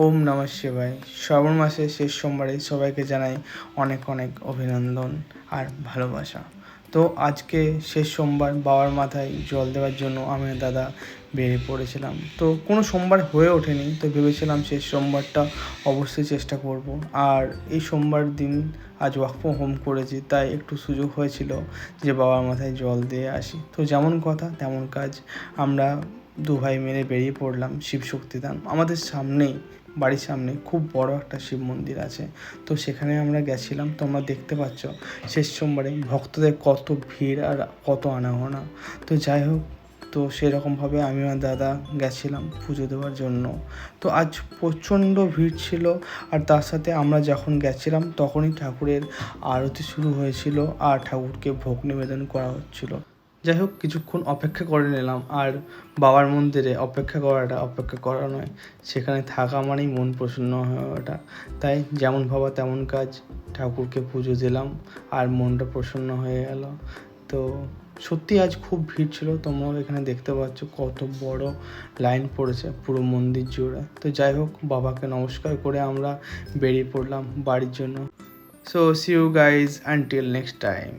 ওম নমঃ শিবায়। শ্রাবণ মাসের শেষ সোমবারে সবাইকে জানাই অনেক অনেক অভিনন্দন আর ভালোবাসা। তো আজকে শেষ সোমবার, বাবার মাথায় জল দেওয়ার জন্য আমি দাদা বেরিয়ে পড়েছিলাম। তো কোনো সোমবার হয়ে ওঠেনি, তো ভেবেছিলাম শেষ সোমবারটা অবশ্যই চেষ্টা করব। আর এই সোমবার দিন আজ ওয়ার্ক ফ্রম হোম করেছি, তাই একটু সুযোগ হয়েছিল যে বাবার মাথায় জল দিয়ে আসি। তো যেমন কথা তেমন কাজ, আমরা দু ভাই মিলে বেরিয়ে পড়লাম শিব শক্তিধাম। আমাদের সামনেই, বাড়ির সামনে খুব বড় একটা শিব মন্দির আছে, তো সেখানে আমরা গেছিলাম। তোমরা দেখতে পাচ্ছ শেষ সোমবারে ভক্তদের কত ভিড় আর কত আনাগোনা। তো যাই হোক, তো সেরকমভাবে আমি আর দাদা গেছিলাম পুজো দেওয়ার জন্য। তো আজ প্রচণ্ড ভিড় ছিল, আর তার সাথে আমরা যখন গেছিলাম তখনই ঠাকুরের আরতি শুরু হয়েছিল আর ঠাকুরকে ভোগ নিবেদন করা হচ্ছিল। যাই হোক, কিছুক্ষণ অপেক্ষা করে নিলাম। আর বাবার মন্দিরে অপেক্ষা করা নয়, সেখানে থাকা মানেই মন প্রসন্ন হয়ে ওঠা। তাই যেমন ভাবা তেমন কাজ, ঠাকুরকে পুজো দিলাম আর মনটা প্রসন্ন হয়ে গেল। তো সত্যি আজ খুব ভিড় ছিল, তোমরাও এখানে দেখতে পাচ্ছ কত বড় লাইন পড়েছে পুরো মন্দির জুড়ে। তো যাই হোক, বাবাকে নমস্কার করে আমরা বেরিয়ে পড়লাম বাড়ির জন্য। So see you guys until next time.